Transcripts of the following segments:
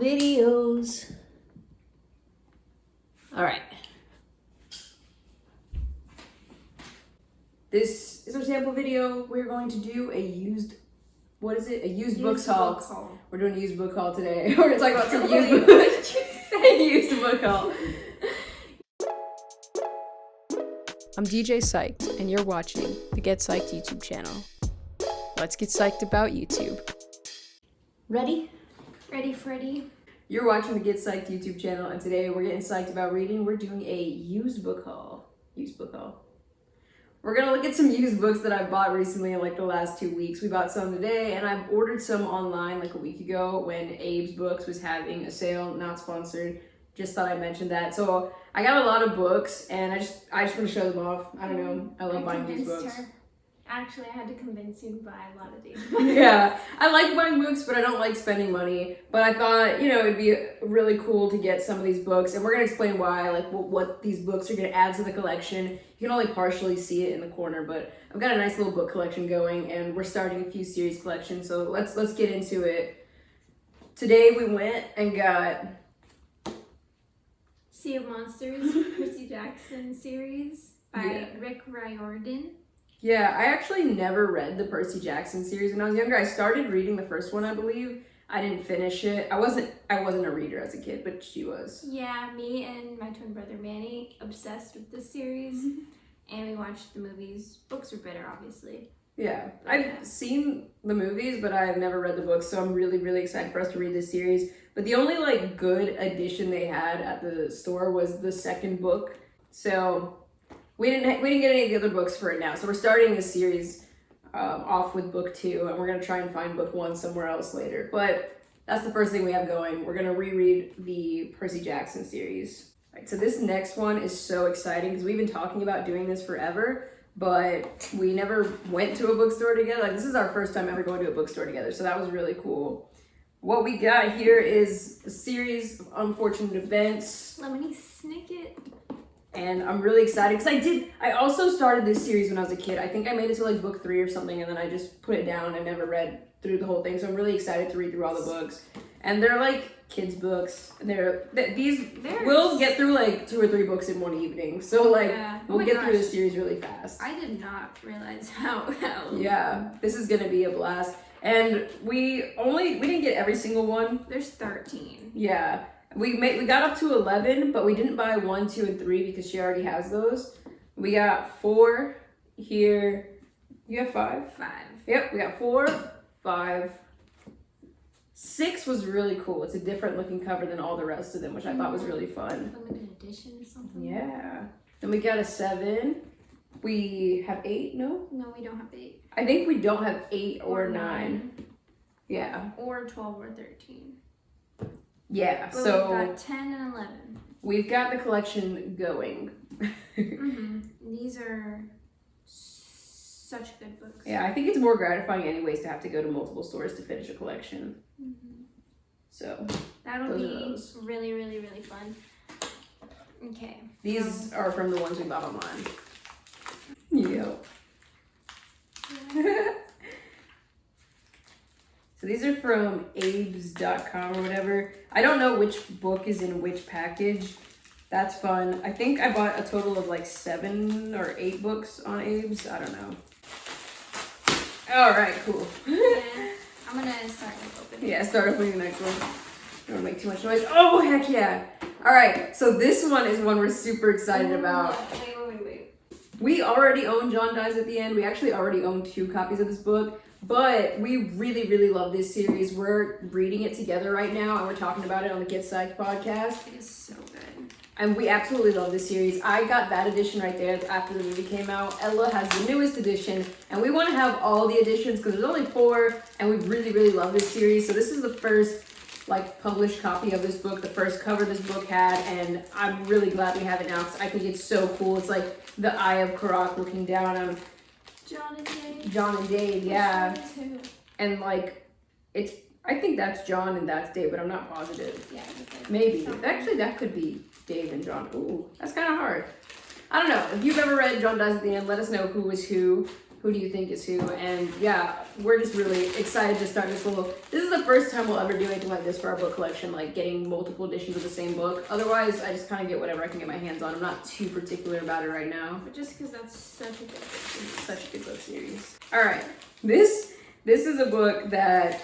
videos. All right. This is our sample video. We're going to do a used books haul. We're doing a used book haul today. We're going to talk about some used books. Used book haul. I'm DJ Psyched, and you're watching the Get Psyched YouTube channel. Let's get psyched about YouTube. Ready? Ready, Freddy. You're watching the Get Psyched YouTube channel, and today we're getting psyched about reading. We're doing a used book haul. We're gonna look at some used books that I bought recently in like the last 2 weeks. We bought some today, and I ordered some online like a week ago when Abe's Books was having a sale, not sponsored. Just thought I'd mention that. So I got a lot of books, and I just want to show them off. I don't know. I love buying these books. Actually, I had to convince you to buy a lot of these. Yeah, I like buying books, but I don't like spending money. But I thought, it'd be really cool to get some of these books, and we're gonna explain why, like what these books are gonna add to the collection. You can only partially see it in the corner, but I've got a nice little book collection going, and we're starting a few series collections. So let's get into it. Today we went and got Sea of Monsters, Percy Jackson series by Rick Riordan. Yeah, I actually never read the Percy Jackson series when I was younger. I started reading the first one, I believe. I didn't finish it. I wasn't a reader as a kid, but she was. Yeah, me and my twin brother Manny obsessed with this series, and we watched the movies. Books are better, obviously. Yeah, I've seen the movies, but I've never read the books, so I'm really, really excited for us to read this series. But the only good edition they had at the store was the second book, so we didn't get any of the other books for it now. So we're starting this series off with book 2, and we're gonna try and find book 1 somewhere else later. But that's the first thing we have going. We're gonna reread the Percy Jackson series. All right, so this next one is so exciting because we've been talking about doing this forever, but we never went to a bookstore together. This is our first time ever going to a bookstore together, so that was really cool. What we got here is a series of unfortunate events. Lemony Snicket. And I'm really excited because I also started this series when I was a kid. I think I made it to book 3 or something, and then I just put it down. I never read through the whole thing, so I'm really excited to read through all the books. And they're kids books. We'll get through 2 or 3 books in one evening. So we'll get through this series really fast. I did not realize how. Yeah, this is gonna be a blast. And we didn't get every single one. There's 13. Yeah. We got up to 11, but we didn't buy 1, 2, and 3 because she already has those. We got 4 here. You have 5? 5. Yep, we got 4, 5. 6 was really cool. It's a different looking cover than all the rest of them, which I thought was really fun. Limited edition or something. Yeah. Then we got a 7. We have 8, no? No, we don't have 8. I think we don't have 8 or 9. Yeah. Or 12 or 13. Yeah, but so we've got 10 and 11. We've got the collection going. These are such good books. Yeah, I think it's more gratifying anyways to have to go to multiple stores to finish a collection. So that'll be really, really, really fun. Okay. These are from the ones we bought online. Yep. So these are from abes.com or whatever. I don't know which book is in which package. That's fun. I think I bought a total of 7 or 8 books on Abe's. I don't know. All right, cool. Yeah, I'm gonna start opening. Yeah, start opening the next one. Don't make too much noise. Oh, heck yeah. All right, so this one is one we're super excited about. Wait. We already own John Dies at the End. We actually already own 2 copies of this book. But we really, really love this series. We're reading it together right now, and we're talking about it on the Get Psyched podcast. It is so good. And we absolutely love this series. I got that edition right there after the movie came out. Ella has the newest edition, and we want to have all the editions because there's only 4, and we really, really love this series. So this is the first published copy of this book, the first cover this book had, and I'm really glad we have it now because I think it's so cool. It's the Eye of Karak looking down on John and Dave, yeah. And it's, I think that's John and that's Dave, but I'm not positive. Yeah. Maybe. Actually, that could be Dave and John. Ooh, that's kind of hard. I don't know. If you've ever read John Dies at the End, let us know who is who. Who Do You Think Is Who? And yeah, we're just really excited to start this is the first time we'll ever do anything like this for our book collection, like getting multiple editions of the same book. Otherwise, I just kind of get whatever I can get my hands on. I'm not too particular about it right now. But just because that's such a good book series. Such a good book series. All right, this is a book that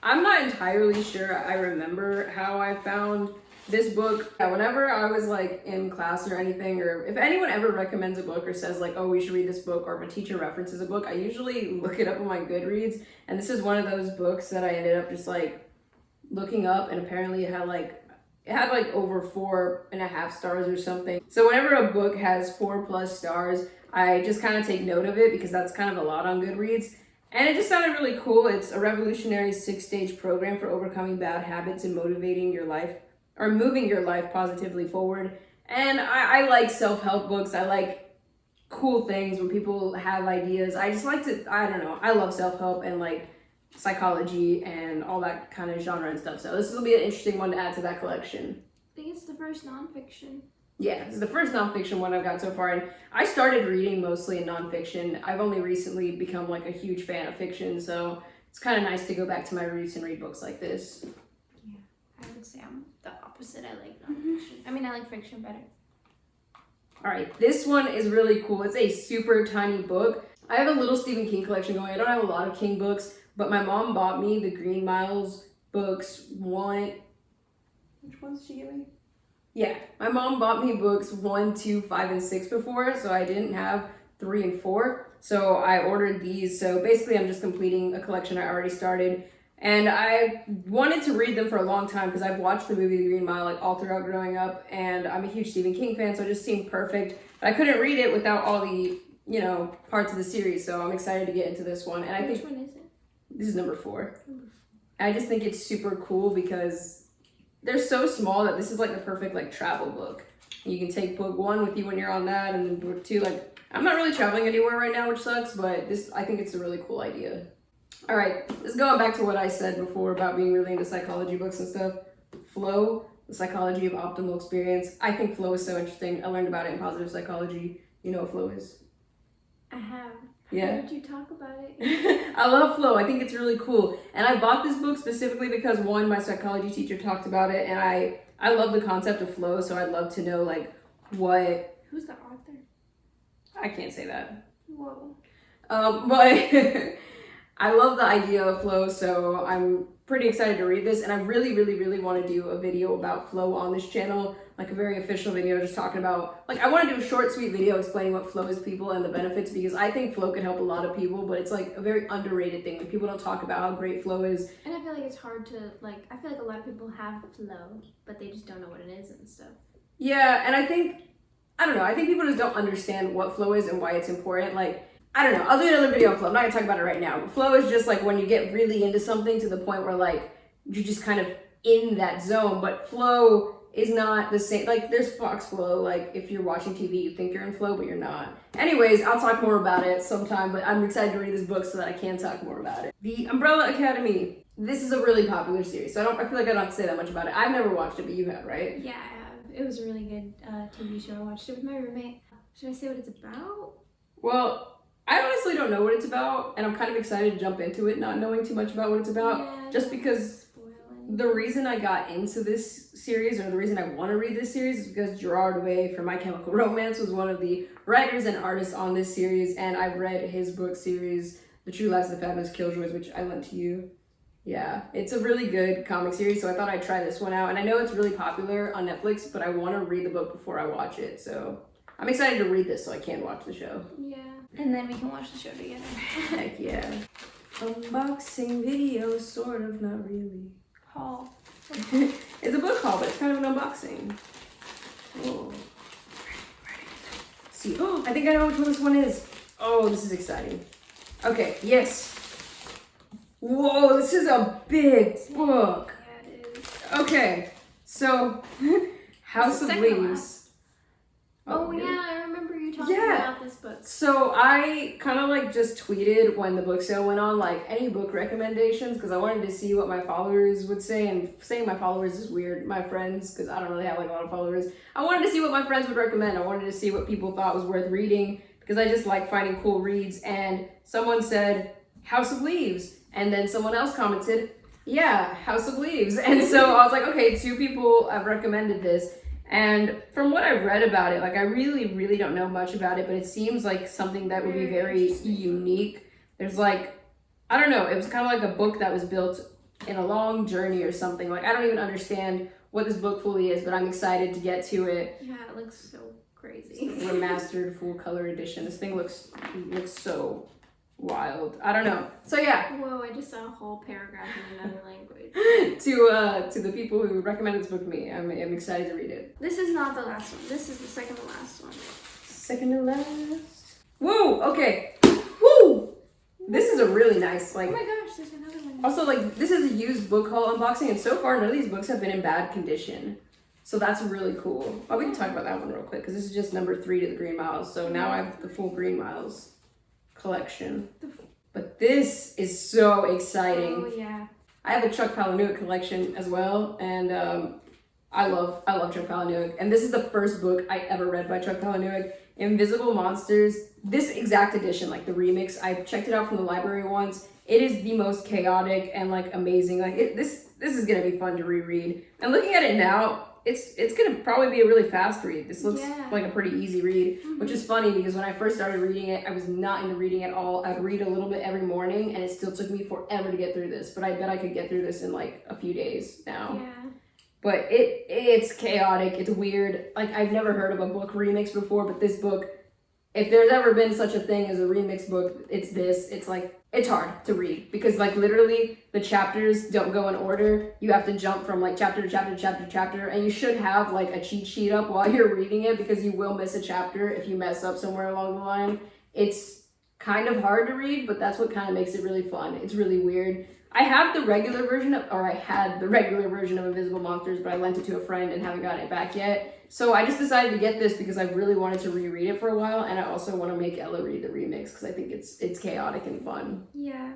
I'm not entirely sure I remember how I found this book. Whenever I was like in class or anything, or if anyone ever recommends a book or says like, oh, we should read this book, or if a teacher references a book, I usually look it up on my Goodreads. And this is one of those books that I ended up just like looking up, and apparently it had like over 4.5 stars or something. So whenever a book has 4+ stars, I just kind of take note of it because that's kind of a lot on Goodreads. And it just sounded really cool. It's a revolutionary 6-stage program for overcoming bad habits and motivating your life, or moving your life positively forward. And I like self-help books. I like cool things when people have ideas. I just like to, I don't know, I love self-help and like psychology and all that kind of genre and stuff. So this will be an interesting one to add to that collection. I think it's the first nonfiction. Yeah, this is the first nonfiction one I've got so far. And I started reading mostly in nonfiction. I've only recently become like a huge fan of fiction. So it's kind of nice to go back to my roots and read books like this. Yeah, I would say I'm the opposite. I like nonfiction. I mean, I like fiction better. All right, this one is really cool. It's a super tiny book. I have a little Stephen King collection going. I don't have a lot of King books, but my mom bought me the Green Miles books. Which ones did she give me? Yeah, my mom bought me books 1, 2, 5, and 6 before, so I didn't have 3 and 4. So I ordered these. So basically I'm just completing a collection I already started. And I wanted to read them for a long time because I've watched the movie The Green Mile like all throughout growing up, and I'm a huge Stephen King fan, so it just seemed perfect. But I couldn't read it without all the, parts of the series, so I'm excited to get into this one. And Which one is it? This is number 4. I just think it's super cool because they're so small that this is like the perfect like travel book. You can take book 1 with you when you're on that, and then book 2, like, I'm not really traveling anywhere right now, which sucks, but I think it's a really cool idea. All right, this is going back to what I said before about being really into psychology books and stuff. Flow, the psychology of optimal experience. I think flow is so interesting. I learned about it in positive psychology. You know what flow is? I have. Yeah. How did you talk about it? I love flow. I think it's really cool. And I bought this book specifically because one, my psychology teacher talked about it, and I love the concept of flow, so I'd love to know like what. Who's the author? I can't say that. Whoa. But I love the idea of flow, so I'm pretty excited to read this, and I really, really, really want to do a video about flow on this channel, like a very official video just talking about, like, I want to do a short, sweet video explaining what flow is to people and the benefits, because I think flow can help a lot of people, but it's like a very underrated thing. Like, people don't talk about how great flow is. And I feel like it's hard to, like, I feel like a lot of people have flow, but they just don't know what it is and stuff. Yeah, and I think people just don't understand what flow is and why it's important. Like, I don't know, I'll do another video on flow. I'm not gonna talk about it right now. But flow is just like when you get really into something to the point where like you're just kind of in that zone. But flow is not the same. Like, there's Fox flow. Like, if you're watching TV, you think you're in flow, but you're not. Anyways, I'll talk more about it sometime, but I'm excited to read this book so that I can talk more about it. The Umbrella Academy. This is a really popular series, so I feel like I don't have to say that much about it. I've never watched it, but you have, right? Yeah, I have. It was a really good TV show. I watched it with my roommate. Should I say what it's about? Well, I honestly don't know what it's about, and I'm kind of excited to jump into it not knowing too much about what it's about, Yeah, just because the reason I got into this series, or the reason I want to read this series, is because Gerard Way from My Chemical Romance was one of the writers and artists on this series, and I've read his book series, The True Lives of the Fabulous Killjoys, which I lent to you. Yeah, it's a really good comic series, so I thought I'd try this one out, and I know it's really popular on Netflix, but I want to read the book before I watch it, so I'm excited to read this so I can watch the show. Yeah. And then we can watch the show together. Heck yeah. Unboxing video, sort of, not really. Haul. It's a book haul, but it's kind of an unboxing. Oh. See, oh, I think I know which one this one is. Oh, this is exciting. Okay, yes. Whoa, this is a big book. Yeah, it is. Okay, so House of Leaves. Oh yeah, I remember you talking about this book. So I kind of like just tweeted when the book sale went on, like, any book recommendations, because I wanted to see what my followers would say, and saying my followers is weird, my friends, because I don't really have like a lot of followers. I wanted to see what my friends would recommend. I wanted to see what people thought was worth reading, because I just like finding cool reads. And someone said House of Leaves, and then someone else commented, yeah, House of Leaves. And so I was like, okay, 2 people have recommended this. And from what I've read about it, like I really don't know much about it, but it seems like something that would be very unique. There's like, I don't know, it was kind of like a book that was built in a long journey or something. Like I don't even understand what this book fully is, but I'm excited to get to it. Yeah, it looks so crazy. Remastered full color edition. This thing looks so wild. I don't know. So yeah. Whoa, I just saw a whole paragraph in another language. To the people who recommended this book to me, I'm excited to read it. This is not the last one. This is the second to last one. Second to last. Woo! Okay. Woo! This is a really nice, like... Oh my gosh, there's another one. Also, like, this is a used book haul unboxing, and so far none of these books have been in bad condition. So that's really cool. Oh, we can talk about that one real quick, because this is just number 3 to the Green Miles. So now I have the full Green Miles collection. But this is so exciting. Oh, yeah. I have a Chuck Palahniuk collection as well, and I love Chuck Palahniuk. And this is the first book I ever read by Chuck Palahniuk. Invisible Monsters, this exact edition, like the remix, I checked it out from the library once. It is the most chaotic and like amazing. Like this is gonna be fun to reread. And looking at it now, it's gonna probably be a really fast read. This looks like a pretty easy read, which is funny because when I first started reading it, I was not into reading at all. I'd read a little bit every morning, and it still took me forever to get through this. But I bet I could get through this in like a few days now. Yeah. But it's chaotic, it's weird. Like, I've never heard of a book remix before, but this book, if there's ever been such a thing as a remix book, it's this. It's like, it's hard to read because like literally the chapters don't go in order. You have to jump from like chapter to chapter to chapter to chapter, and you should have like a cheat sheet up while you're reading it because you will miss a chapter if you mess up somewhere along the line. It's kind of hard to read, but that's what kind of makes it really fun. It's really weird. I had the regular version of Invisible Monsters, but I lent it to a friend and haven't gotten it back yet. So I just decided to get this because I've really wanted to reread it for a while, and I also want to make Ella read the remix because I think it's chaotic and fun. Yeah.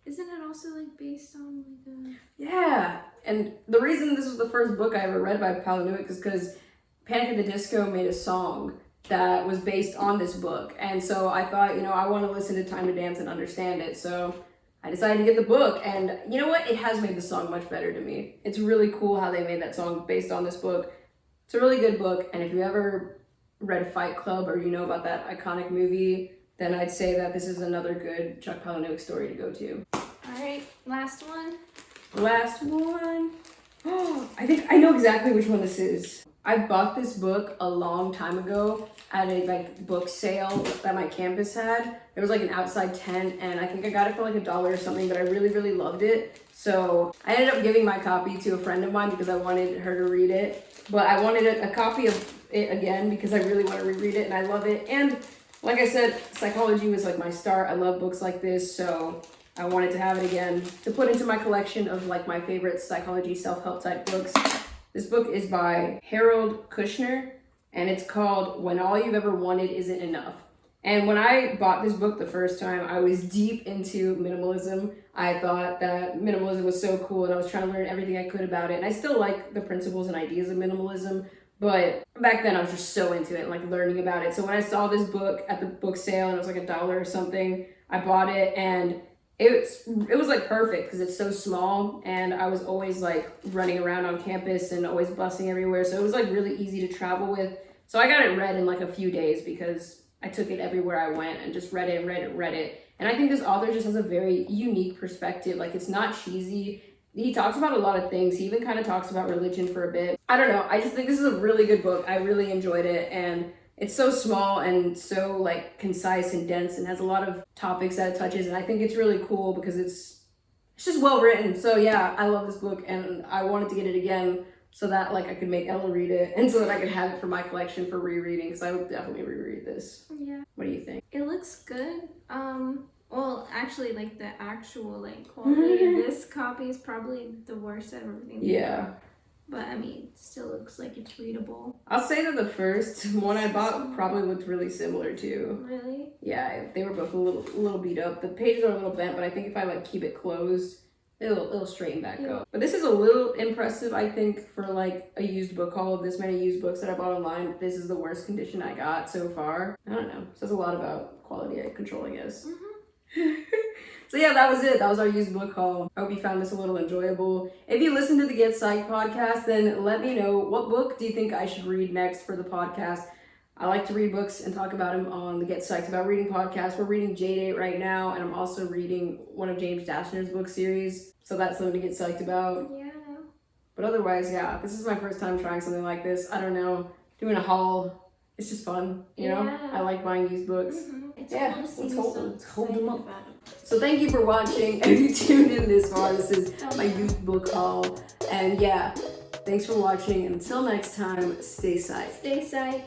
Isn't it also like based on like a... Yeah, and the reason this was the first book I ever read by Palahniuk is because Panic at the Disco made a song that was based on this book, and so I thought, you know, I want to listen to Time to Dance and understand it, so I decided to get the book, and you know what? It has made the song much better to me. It's really cool how they made that song based on this book. It's a really good book, and if you ever read Fight Club or you know about that iconic movie, then I'd say that this is another good Chuck Palahniuk story to go to. All right, last one. Last one. Oh, I think I know exactly which one this is. I bought this book a long time ago at a like book sale that my campus had. There was like an outside tent, and I think I got it for like $1 or something, but I really loved it. So I ended up giving my copy to a friend of mine because I wanted her to read it. But I wanted a copy of it again because I really want to reread it and I love it. And like I said, psychology was like my start. I love books like this, so I wanted to have it again to put into my collection of like my favorite psychology self-help type books. This book is by Harold Kushner, and it's called When All You've Ever Wanted Isn't Enough. And when I bought this book the first time, I was deep into minimalism. I thought that minimalism was so cool, and I was trying to learn everything I could about it. And I still like the principles and ideas of minimalism, but back then I was just so into it and like learning about it. So when I saw this book at the book sale and it was like $1 or something, I bought it, and it was like perfect because it's so small, and I was always like running around on campus and always busing everywhere. So it was like really easy to travel with. So I got it read in like a few days because I took it everywhere I went and just read it. And I think this author just has a very unique perspective. Like, it's not cheesy. He talks about a lot of things. He even kind of talks about religion for a bit. I don't know. I just think this is a really good book. I really enjoyed it. And it's so small and so like concise and dense and has a lot of topics that it touches. And I think it's really cool because it's just well written. So yeah, I love this book, and I wanted to get it again so that like I could make Ella read it and so that I could have it for my collection for rereading, because I would definitely reread this. Yeah. What do you think? It looks good. Well, actually, like the actual like quality of this copy is probably the worst I've ever seen. Yeah. But I mean, it still looks like it's readable. I'll say that the first one I bought probably looked really similar too. Really? Yeah, they were both a little beat up. The pages are a little bent, but I think if I like keep it closed, it'll straighten back up. But this is a little impressive, I think, for like a used book haul of this many used books that I bought online. This is the worst condition I got so far. I don't know. Says a lot about quality control, I guess. So yeah, that was it. That was our used book haul. I hope you found this a little enjoyable. If you listen to the Get Psyched podcast, then let me know, what book do you think I should read next for the podcast? I like to read books and talk about them on the Get Psyched About Reading podcast. We're reading J-Date right now, and I'm also reading one of James Dashner's book series. So that's something to get psyched about. Yeah. But otherwise, yeah, this is my first time trying something like this. I don't know, doing a haul, it's just fun, you know? I like buying used books. It's Yeah, cool to see let's you hold so them. Let's hold them excited up. about it. So thank you for watching. If you tuned in this far, this is my used book haul. And yeah, thanks for watching. Until next time, stay psyched. Stay psyched.